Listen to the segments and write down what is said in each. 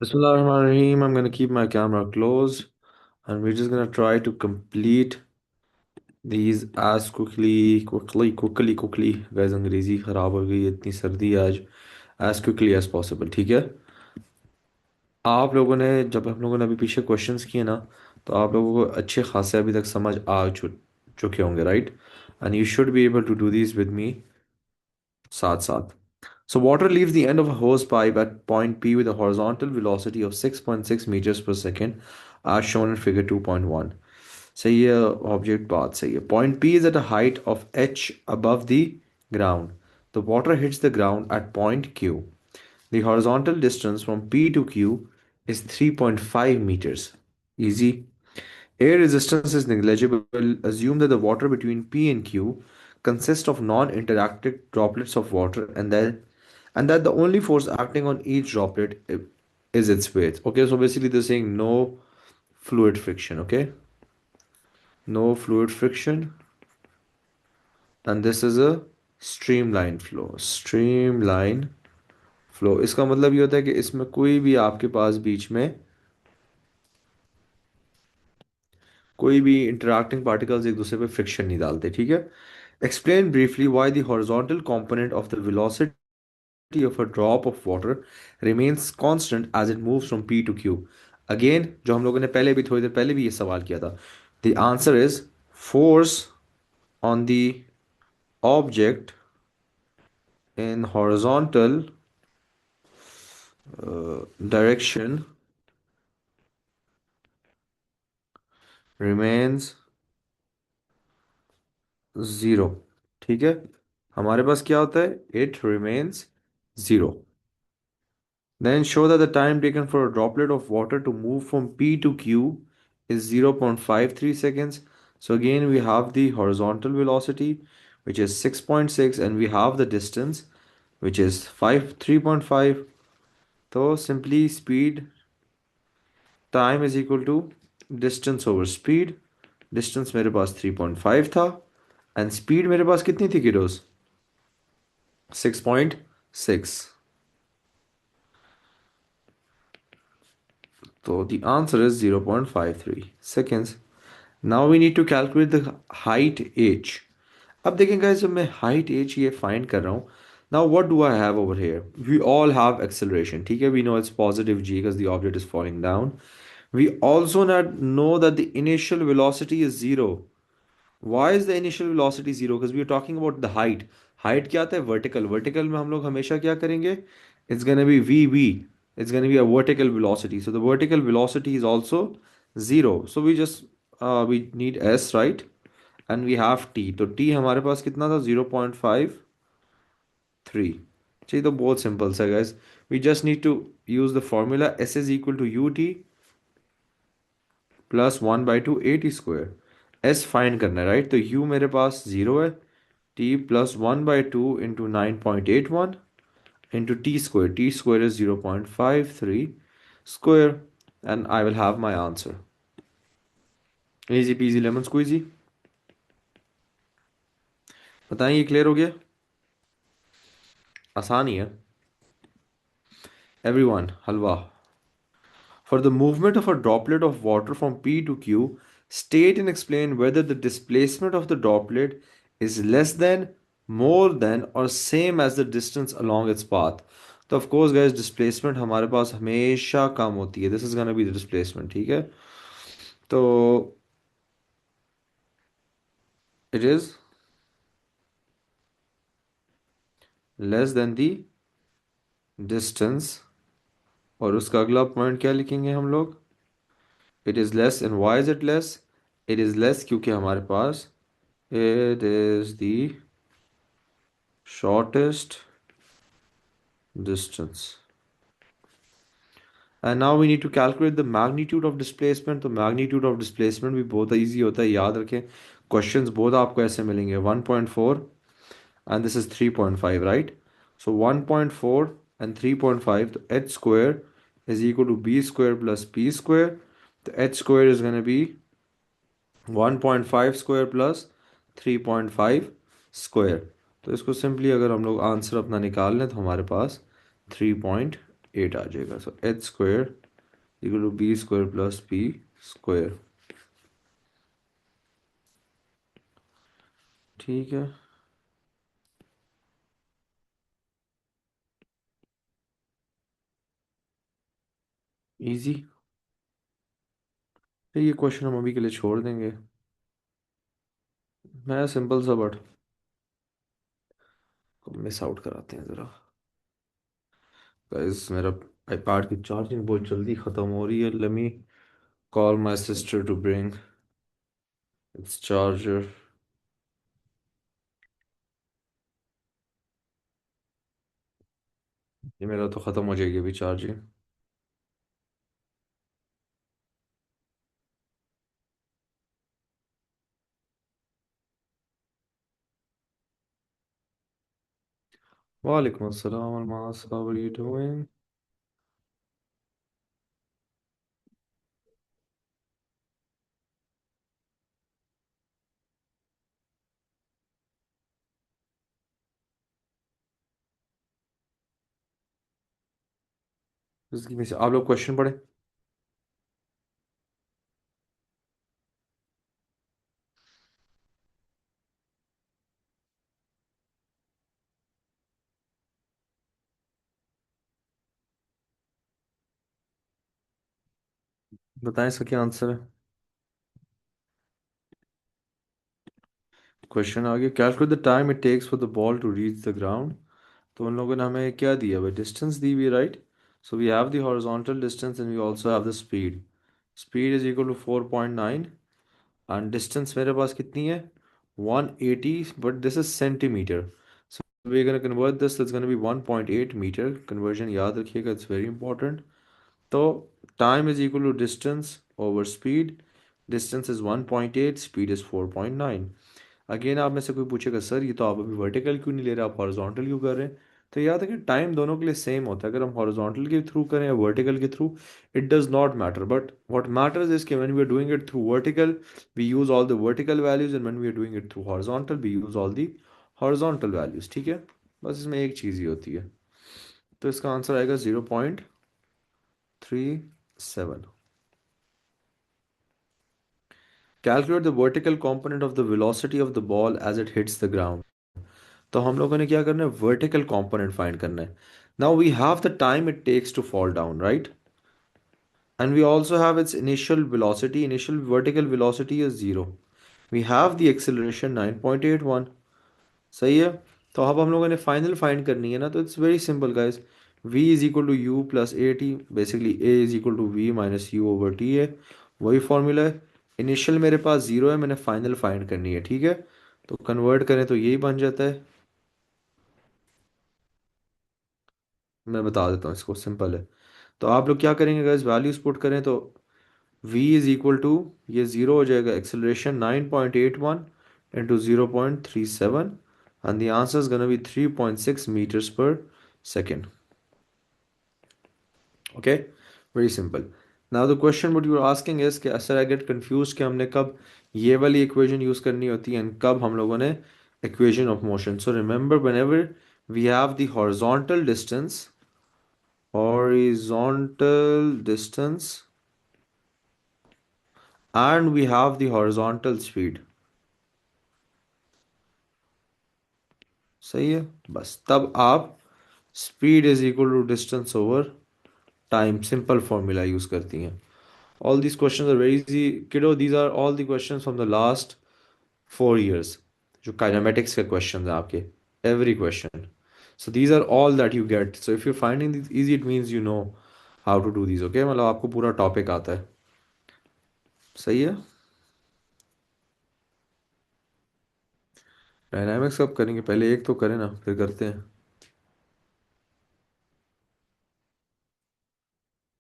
Bismillahirrahmanirrahim. I'm gonna keep my camera closed and we're just gonna try to complete these as quickly. Guys, अंग्रेजी खराब हो गई है, इतनी सर्दी है आज. As quickly as possible, ठीक है. आप लोगों ने जब हम लोगों ने अभी पीछे क्वेश्चंस किए ना, तो आप लोगों को अच्छे खासे अभी तक समझ आ चुके होंगे, right? And you should be able to do this with me साथ साथ. So water leaves the end of a hose pipe at point P with a horizontal velocity of 6.6 meters per second, as shown in figure 2.1. सही है. Object बात सही है. Point P is at a height of h above the ground. The water hits the ground at point Q. The horizontal distance from P to Q is 3.5 meters. Easy. Air resistance is negligible. Assume that the water between P and Q consists of non-interacting droplets of water and that the only force acting on each droplet is its weight. Okay, so basically they're saying no fluid friction, okay? No fluid friction, and this is a streamline flow. Streamline flow. इसका मतलब ये होता है कि इसमें कोई भी आपके पास बीच में कोई भी इंटरैक्टिंग पार्टिकल्स एक दूसरे पे फ्रिक्शन नहीं डालते, ठीक है. Explain briefly why the horizontal component of the velocity of a drop of water remains constant as it moves from P to Q. Again, जो हम लोगों ने पहले भी थोड़ी देर पहले भी ये सवाल किया था. The answer is force on the object in horizontal direction remains zero. ठीक है. हमारे पास क्या होता है? It remains zero. Then show that the time taken for a droplet of water to move from P to Q is 0.53 seconds. So again, we have the horizontal velocity, which is 6.6, and we have the distance, which is 3.5. So simply speed time is equal to distance over speed. Distance मेरे पास 3.5 था and speed मेरे पास कितनी थी kiddos? 6.6. So the answer is 0.53 seconds. Now we need to calculate the height h. अब देखें guys, जब मैं height h ये find कर रहा हूँ, now what do I have over here? We all have acceleration, ठीक है. We know it's positive g because the object is falling down. We also know that the initial velocity is zero. Why is the initial velocity zero? Because we are talking about the height. Height क्या आता है? Vertical. Vertical में हम लोग हमेशा क्या करेंगे? It's gonna be vv. It's gonna be a vertical velocity. So the vertical velocity is also zero. So we need s, right? And we have t. तो t हमारे पास कितना था? 0.53. चलिए, तो बहुत सिंपल सा guys. We just need to use the formula. S is equal to ut plus 1/2 AT square. S find करना है, राइट? तो यू मेरे पास जीरो है. T plus 1/2 into 9.81 into T square is 0.53 square. And I will have my answer. Easy peasy lemon squeezy. बताएं, ये clear हो गया? आसान ही है. Everyone halwa. For the movement of a droplet of water from P to Q, state and explain whether the displacement of the droplet is less than, more than, or same as the distance along its path. तो of course guys, displacement हमारे पास हमेशा कम होती है. This is gonna be the displacement, ठीक है. तो it is less than the distance. और उसका अगला पॉइंट क्या लिखेंगे हम लोग? It is less. And why is it less? It is less क्योंकि हमारे पास it is the shortest distance. And now we need to calculate the magnitude of displacement. तो magnitude of displacement भी बहुत easy होता है, याद रखें. Questions बहुत आपको ऐसे मिलेंगे. 1.4 and this is 3.5, right? So 1.4 and 3.5, तो h square is equal to b square plus p square. The h square is going to be 1.5 square plus 3.5 square. तो इसको सिंपली अगर हम लोग आंसर अपना निकाल लें तो हमारे पास 3.8 8 आ जाएगा। So H square equal to B square plus P square. ठीक है। इजी। ये क्वेश्चन हम अभी के लिए छोड़ देंगे। मैं सिंपल सा बट मिस आउट कराते हैं ज़रा। गाइस मेरा आईपैड की चार्जिंग बहुत जल्दी ख़त्म हो रही है। Let me call my sister to bring its charger. ये मेरा तो ख़त्म हो जाएगी अभी चार्जिंग। वालेकुम अस्सलाम Almas, how are you doing? आप लोग क्वेश्चन पढ़े। बताएं इसका क्या आंसर है। क्वेश्चन आगे, calculate the time it takes for the ball to reach the ground. तो उन लोगों ने हमें क्या दिया हुआ, डिस्टेंस दी हुई, right. So we have the horizontal distance and we also have the speed. Speed is equal to 4.9 and distance मेरे पास कितनी है, 180, but this is centimetre. So we gonna convert this, it's gonna be 1.8 metre. Conversion याद रखिएगा, it's very important. तो time is equal to distance over speed. Distance is 1.8, speed is 4.9। Again आप में से कोई पूछेगा सर ये तो आप अभी वर्टिकल क्यों नहीं ले रहे, आप हॉरिजॉन्टल क्यों कर रहे हैं। तो याद है कि टाइम दोनों के लिए सेम होता है, अगर हम हॉरिजॉन्टल के थ्रू करें या वर्टिकल के through, it does not matter. But what matters is कि when we are doing it through vertical we use all the vertical values and when we are doing it through horizontal we use all the horizontal values. ठीक है, बस इसमें एक चीज़ ही होती है। तो इसका आंसर आएगा 0.37। Calculate the vertical component of the velocity of the ball as it hits the ground. तो हम लोगों ने क्या करना है, वर्टिकल कंपोनेंट फाइंड करना है। Now we have the time it takes to fall down, right, and we also have its initial velocity. Initial vertical velocity is 0। We have the acceleration 9.81। सही है। तो अब हम लोगों ने फाइनल फाइंड करनी है ना, तो it's very simple guys. v is equal to U plus A T, basically a is equal to V minus U over T है। वही फॉर्मूला है। इनिशियल मेरे पास 0 है, मैंने फाइनल फाइंड करनी है। ठीक है, तो कन्वर्ट करें तो यही बन जाता है। मैं बता देता हूँ, इसको सिंपल है। तो आप लोग क्या करेंगे गाइस, वैल्यूज पुट करें तो v इज इक्वल टू, ये ज़ीरो हो जाएगा, acceleration 9.81 into 0.37 and the answer is gonna be 3.6 meters पर second. Okay, very simple. Now the question what you are asking is कि सर आई गेट कंफ्यूज कि हमने कब ये वाली इक्वेशन यूज करनी होती है एंड कब हम लोगों ने equation of motion. So remember whenever we have the horizontal distance and we have the horizontal speed, सही है। बस तब आप speed is equal to distance over time simple formula use करती हैं। All these questions are very easy kiddo, these are all the questions from the last 4 years, जो kinematics के questions हैं आपके, every question. So these are all that you get. So if you finding this easy it means you know how to do these. Okay, मतलब आपको पूरा topic आता है। सही है। डायनामिक्स कब करेंगे, पहले एक तो करें ना, फिर करते हैं।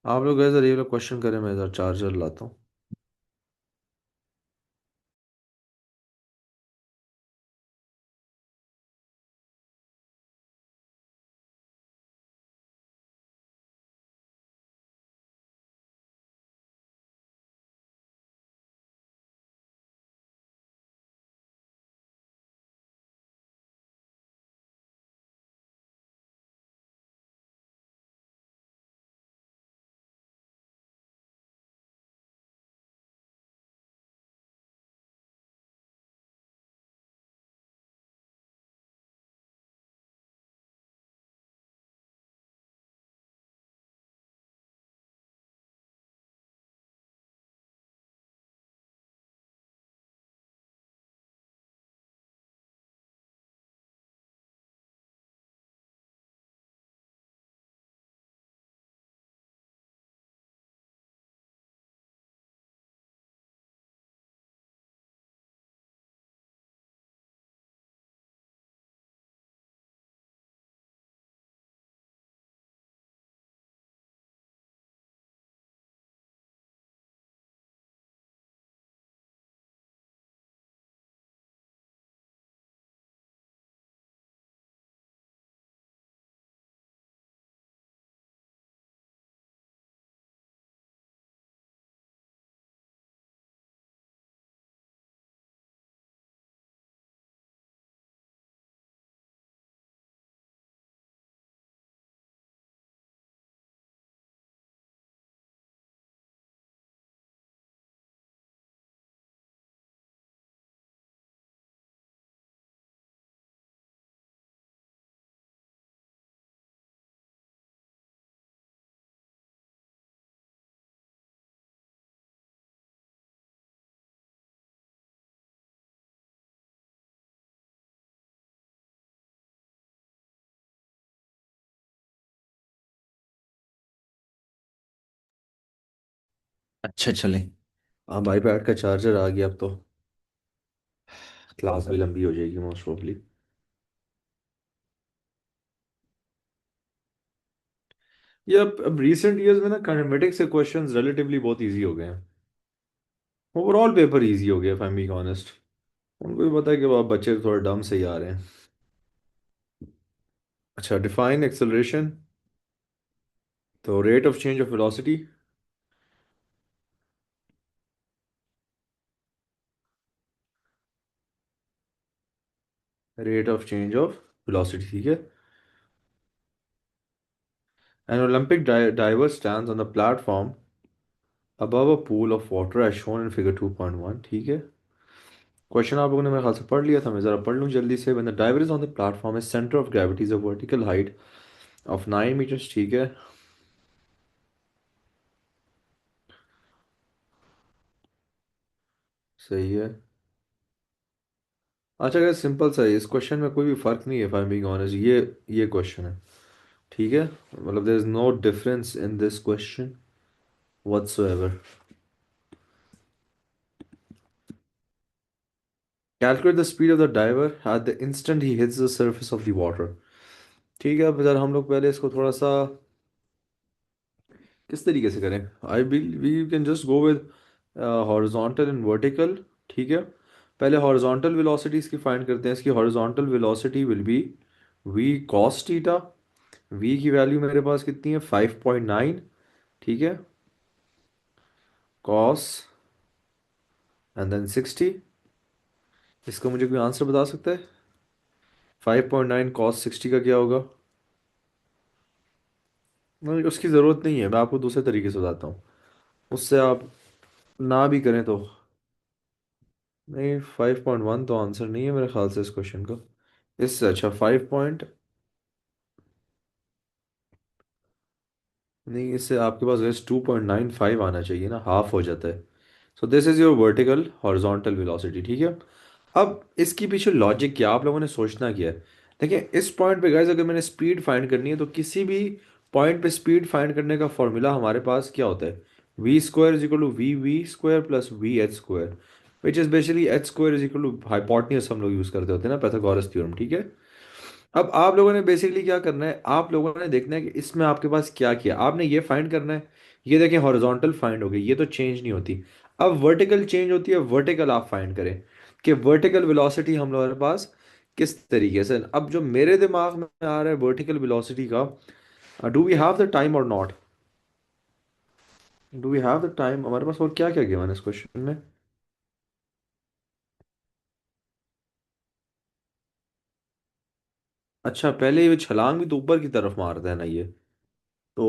आप लोग इधर ये लोग क्वेश्चन करें, मैं इधर चार्जर लाता हूँ। अच्छा चले। अब आईपैड का चार्जर आ गया, अब तो क्लास भी लंबी हो जाएगी मोस्ट प्रोबली। ये अब रिसेंट ईयर्स में ना काइनेमेटिक्स के क्वेश्चंस रिलेटिवली बहुत इजी हो गए हैं। ओवरऑल पेपर इजी हो गया if I am being honest. उनको भी पता है कि अब बच्चे थोड़ा डम से ही आ रहे हैं। अच्छा, डिफाइन एक्सेलरेशन। तो rate of change of velocity. Rate of change of velocity, ठीक है। An Olympic diver stands on the platform above a pool of water as shown in figure 2.1, ठीक है। क्वेश्चन आप लोगों ने मेरे ख्याल से पढ़ लिया था, मैं ज़रा पढ़ लूँ जल्दी से। When the diver is on the platform, his center of gravity is a vertical height of 9 meters, ठीक है। सही है। अच्छा अगर सिंपल सा है, इस क्वेश्चन में कोई भी फ़र्क नहीं है, if I'm being honest, ये क्वेश्चन है, ठीक है। मतलब there is no difference in this question whatsoever. Calculate the speed of the diver at the instant he hits the surface of the water, ठीक है। अब जरा हम लोग पहले इसको थोड़ा सा किस तरीके से करें। I believe we can just go with horizontal and vertical, ठीक है। पहले हॉरिजॉन्टल वेलोसिटीज की फाइंड करते हैं। इसकी horizontal velocity will be V cos theta. V की वैल्यू मेरे पास कितनी है, 5.9, ठीक है। Cos and then 60। इसका मुझे कोई आंसर बता सकता है? 5.9 कॉस 60 का क्या होगा? नहीं, उसकी ज़रूरत नहीं है, मैं आपको दूसरे तरीके से बताता हूँ। उससे आप ना भी करें तो। नहीं, 5.1 तो आंसर नहीं है मेरे ख्याल से इस क्वेश्चन का। इससे अच्छा 5 पॉइंट, नहीं, इससे आपके पास वैसे 2.95 आना चाहिए ना, हाफ हो जाता है। So this is your vertical horizontal velocity, ठीक है। अब इसके पीछे लॉजिक क्या आप लोगों ने सोचना क्या है? देखिए इस पॉइंट पे गाइस, अगर मैंने स्पीड फाइंड करनी है तो किसी भी पॉइंट पे स्पीड फाइंड करने का फॉर्मूला हमारे पास क्या होता है? V square is equal to V square plus V H square, which is basically H square is equal to hypotenuse हम लोग यूज करते होते हैं ना, पाइथागोरस थ्योरम, ठीक है। अब आप लोगों ने बेसिकली क्या करना है, आप लोगों ने देखना है कि इसमें आपके पास क्या किया, आपने ये फाइंड करना है। ये देखें हॉरिजॉन्टल फाइंड हो गई, ये तो चेंज नहीं होती। अब वर्टिकल चेंज होती है, वर्टिकल आप फाइंड करें कि वर्टिकल वेलोसिटी हम लोगों के पास किस तरीके से। अब जो मेरे दिमाग में आ रहा है वर्टिकल वेलोसिटी का, do we have the time और not? Do we have the time? हमारे पास और क्या क्या गिवन है इस क्वेश्चन में? अच्छा, पहले ये छलांग भी तो ऊपर की तरफ मारता है ना ये। तो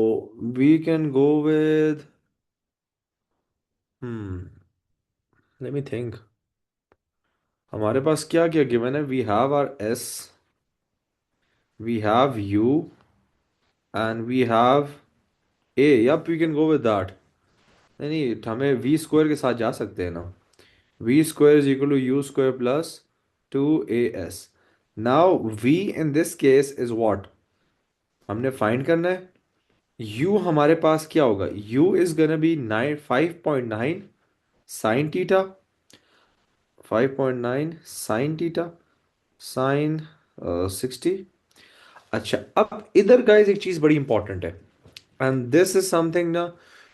we can go with, hmm let me think. हमारे पास क्या क्या गिवन है? We have R S, we have U, and we have A. Yup, we can go with that. नहीं नहीं, हमें वी स्क्वायर के साथ जा सकते हैं ना। V square is equal to U square plus 2as। Now V in this case is what हमने फाइंड करना है। u हमारे पास क्या होगा? u is gonna be 5.9 sine theta. 5.9 sine theta, sine 60। अच्छा, अब इधर गाइस एक चीज बड़ी इंपॉर्टेंट है, एंड दिस इज समथिंग ना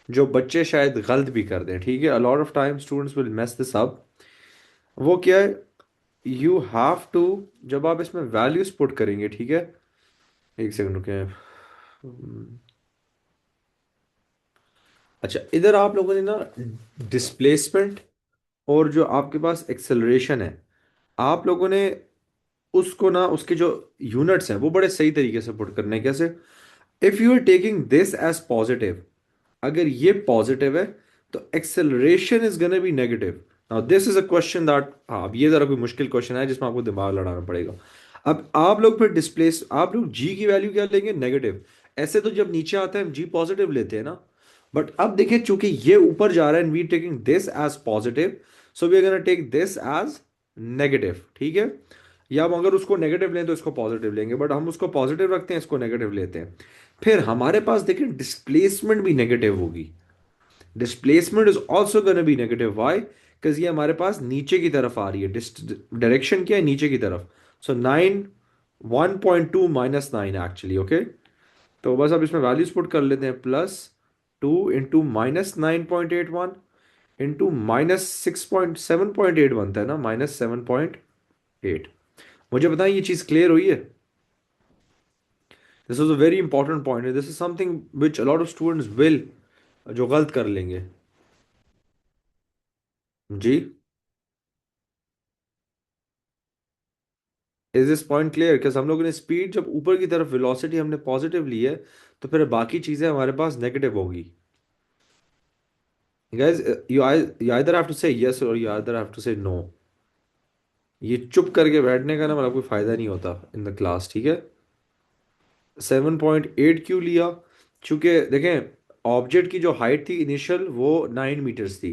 जो बच्चे शायद गलत भी कर दें, ठीक है। अ lot of time students will mess this up. वो क्या है? यू हैव टू, जब आप इसमें वैल्यूज पुट करेंगे, ठीक है। एक सेकंड रुके। अच्छा, इधर आप लोगों ने ना डिस्प्लेसमेंट और जो आपके पास एक्सेलरेशन है, आप लोगों ने उसको ना उसके जो यूनिट्स हैं वो बड़े सही तरीके से पुट करने हैं। कैसे? If you are taking this as positive, अगर ये पॉजिटिव है तो acceleration is gonna be negative. Now this is a question that, हाँ अब ये जरा कोई मुश्किल क्वेश्चन है जिसमें आपको दिमाग लड़ाना पड़ेगा। अब आप लोग फिर डिस्प्लेस, आप लोग जी की वैल्यू क्या लेंगे? नेगेटिव। ऐसे तो जब नीचे आता है जी पॉजिटिव लेते हैं ना। बट अब देखिए चूंकि ये ऊपर जा रहा है, we taking this as positive, so we are gonna take this as negative, ठीक है। या हम अगर उसको नेगेटिव लें तो इसको पॉजिटिव लेंगे, बट हम उसको पॉजिटिव रखते हैं, इसको नेगेटिव लेते हैं। फिर हमारे पास देखिए डिस्प्लेसमेंट भी नेगेटिव होगी। Displacement is also gonna be negative, why? Because ये हमारे पास नीचे की तरफ आ रही है, डायरेक्शन क्या है, नीचे की तरफ। सो 9, 1.2 माइनस 9 एक्चुअली, ओके। तो बस अब इसमें वैल्यूज पुट कर लेते हैं, +2 इंटू -9.81 इंटू -6.7.8 बनता है ना, -7.8। मुझे बताएं ये चीज़ क्लियर हुई है? This is a very important point, this is something which a lot of students will, जो गलत कर लेंगे। जी। Is this point clear? कि हम लोगों ने स्पीड जब ऊपर की तरफ, वेलोसिटी हमने पॉजिटिव ली है, तो फिर बाकी चीज़ें हमारे पास नेगेटिव होगी। Guys, you either have to say yes or you either have to say no। ये चुप करके बैठने का ना मतलब कोई फायदा नहीं होता इन द क्लास, ठीक है। 7.8 क्यों लिया? क्योंकि देखें, ऑब्जेक्ट की जो हाइट थी इनिशियल वो 9 मीटर्स थी,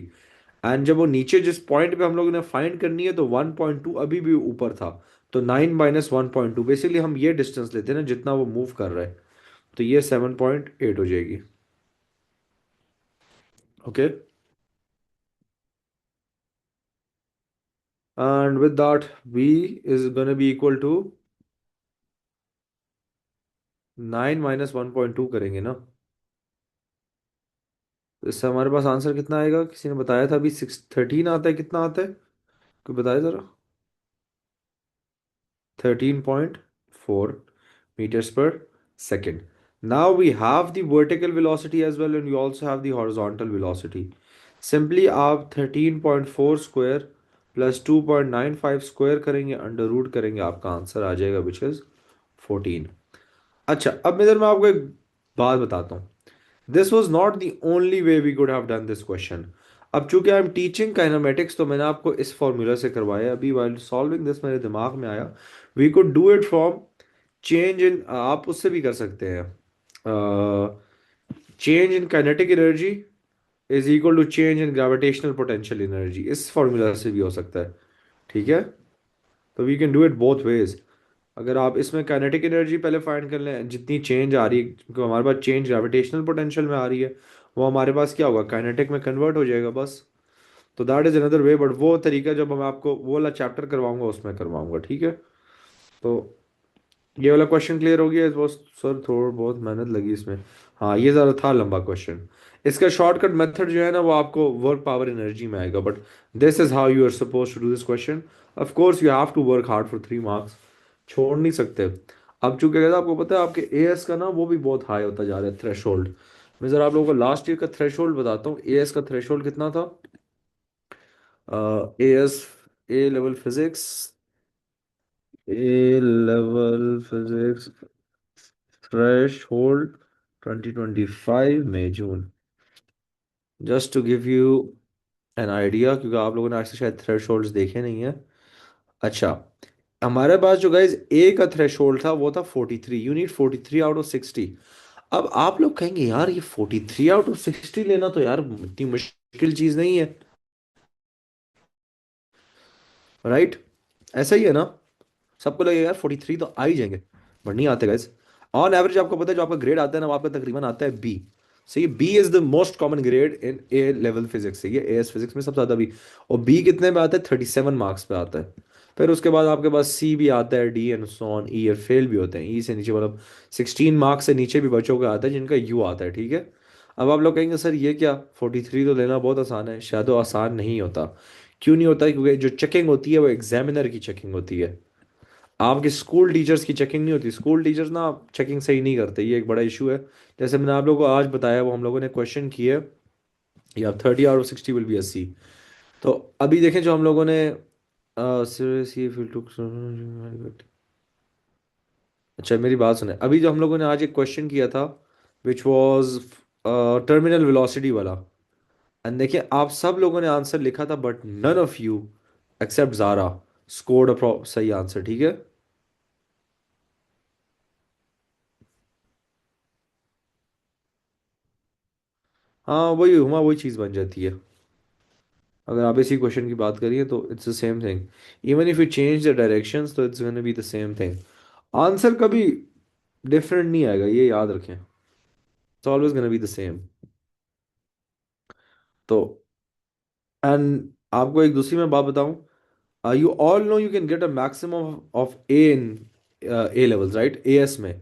एंड जब वो नीचे जिस पॉइंट पे हम लोगों ने फाइंड करनी है तो 1.2 अभी भी ऊपर था। तो 9 - 1.2, बेसिकली हम ये डिस्टेंस लेते हैं ना जितना वो मूव कर रहा है। तो ये 7.8 हो जाएगी, okay. And with that v is gonna be equal to 9 - 1.2 करेंगे ना। तो इससे हमारे पास आंसर कितना आएगा? किसी ने बताया था अभी, 613 आता है, कितना आता है? कोई बताए जरा। 13.4 meters per second। Now we have the vertical velocity as well, and we also have the horizontal velocity। Simply आप 13.4 स्क्वायर प्लस 2.95 स्क्वायर करेंगे, अंडर रूट करेंगे, आपका आंसर आ जाएगा विच इज 14। अच्छा, अब इधर मैं आपको एक बात बताता हूँ। This was not the only way we could have done this question. अब चूंकि आई एम टीचिंग काइनेमेटिक्स, तो मैंने आपको इस फॉर्मूला से करवाया। अभी वाइल सॉल्विंग दिस मेरे दिमाग में आया, we could do it from change in, आप उससे भी कर सकते हैं, change in kinetic energy is equal to change in gravitational potential energy, इस फॉर्मूला से भी हो सकता है, ठीक है। तो we can do it both ways. अगर आप इसमें काइनेटिक एनर्जी पहले फाइंड कर लें, जितनी चेंज आ रही है, क्योंकि हमारे पास चेंज ग्रेविटेशनल पोटेंशियल में आ रही है, वो हमारे पास क्या होगा, काइनेटिक में कन्वर्ट हो जाएगा बस। तो that is another way, but वो तरीका जब मैं आपको वो वाला चैप्टर करवाऊंगा उसमें करवाऊंगा, ठीक है। तो ये वाला क्वेश्चन क्लियर हो गया? वो सर थोड़ा बहुत मेहनत लगी इसमें। हाँ, ये ज़रा था लंबा क्वेश्चन। इसका शॉर्टकट मेथड जो है ना वो आपको वर्क पावर एनर्जी में आएगा, but this is how you are suppose to do this question. Of course you have to work hard for 3 marks, छोड़ नहीं सकते। अब चूंकि कहता आपको पता है आपके एएस का ना वो भी बहुत हाई होता जा रहा है, थ्रेशोल्ड। मैं ज़रा आप लोगों को लास्ट ईयर का थ्रेशोल्ड बताता हूँ, एएस का थ्रेशोल्ड कितना था। AS, A level physics, A level physics threshold 2025 May June, just to give you an idea, क्योंकि आप लोगों ने आज तक शायद थ्रेशोल्ड्स देखे नहीं है। अच्छा, हमारे पास जो गाइज ए का थ्रेशोल्ड था वो था 43, यू नीड 43 आउट ऑफ 60। अब आप लोग कहेंगे यार ये 43 आउट ऑफ 60 लेना तो यार इतनी मुश्किल चीज नहीं है, राइट? ऐसा ही है ना? सबको लगेगा यार 43 तो आ ही जाएंगे, बट नहीं आते गाइस। ऑन एवरेज आपको पता है जो आपका ग्रेड आता है ना वो आपका तकरीबन आता है बी। सही, B is the most common grade in A level physics, सही है, एएस फिजिक्स में सबसे ज्यादा बी। और बी कितने पे आता है? 37 मार्क्स पे आता है। फिर उसके बाद आपके पास सी भी आता है, डी एंड सो ऑन, ई, और फेल भी होते हैं ई से नीचे, मतलब 16 मार्क्स से नीचे भी बच्चों का आता है जिनका यू आता है, ठीक है। अब आप लोग कहेंगे सर ये क्या, 43 तो लेना बहुत आसान है, शायद वो आसान नहीं होता। क्यों नहीं होता? क्योंकि जो चेकिंग होती है वो एग्जामिनर की चेकिंग होती है, आपके स्कूल टीचर्स की चेकिंग नहीं होती। स्कूल टीचर्स ना चेकिंग सही नहीं करते, ये एक बड़ा इशू है। जैसे मैंने आप लोगों को आज बताया, वो हम लोगों ने क्वेश्चन किए, या 30 out of 60 will be a C। तो अभी देखें जो हम लोगों ने seriously if you took- अच्छा मेरी बात सुने, अभी जो हम लोगों ने आज एक क्वेश्चन किया था विच वाज टर्मिनल वेलोसिटी वाला, एंड देखिए आप सब लोगों ने आंसर लिखा था, but none of you except Zara scored a सही आंसर, ठीक है। हाँ वही हुआ, वही चीज़ बन जाती है। अगर आप इसी क्वेश्चन की बात करिए तो it's the same thing, even if you change the directions तो it's gonna be the same thing. Answer कभी डिफरेंट नहीं आएगा, ये याद रखें, it's always gonna be the same. तो एंड आपको एक दूसरी मैं बात बताऊं, you all know you can get a maximum of A in A levels, right? AS में,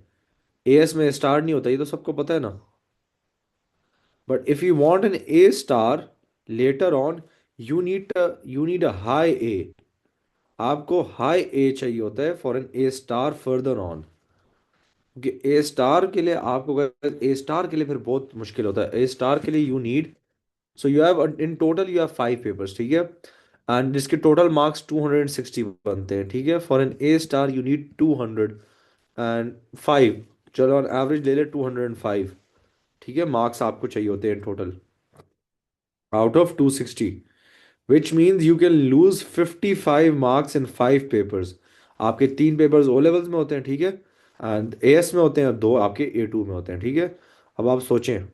एएस में स्टार नहीं होता, ये तो सबको पता है ना। But if you want an A star later on, you need a high A. आपको हाई ए चाहिए होता है for an A star further on. क्योंकि ए स्टार के लिए आपको, ए स्टार के लिए फिर बहुत मुश्किल होता है। ए स्टार के लिए you need, so you have in total you have 5 papers, ठीक है? एंड जिसके टोटल मार्क्स 260 बनते हैं, ठीक है? For an A star you need 205, चलो ऑन एवरेज ले ले 205, ठीक है? मार्क्स आपको चाहिए होते हैं total out of 260, which means you can lose 55 marks in 5 papers. आपके 3 पेपर्स ओ लेवल्स में होते हैं, ठीक है? एंड ए एस में होते हैं, 2 आपके ए टू में होते हैं, ठीक है? अब आप सोचें,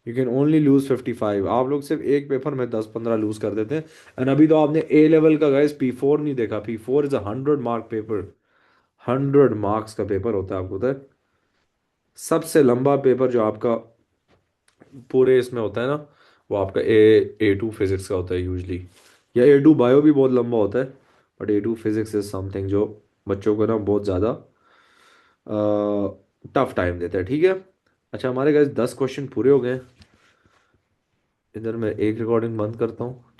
यू कैन ओनली लूज 55। आप लोग सिर्फ एक पेपर में 10-15 लूज कर देते हैं। एंड अभी तो आपने ए लेवल का गाइस P4 नहीं देखा। P4 is 100 mark paper. 100 marks का पेपर होता है, आपको पता है? सबसे लंबा पेपर जो आपका पूरे इसमें होता है ना, वो आपका ए टू फिजिक्स का होता है यूजली, या ए टू बायो भी बहुत लंबा होता है। But A two physics is something जो बच्चों को ना बहुत ज़्यादा टफ टाइम देता है, ठीक है? अच्छा, हमारे गाइस 10 क्वेश्चन पूरे हो गए हैं। इधर मैं एक रिकॉर्डिंग बंद करता हूँ।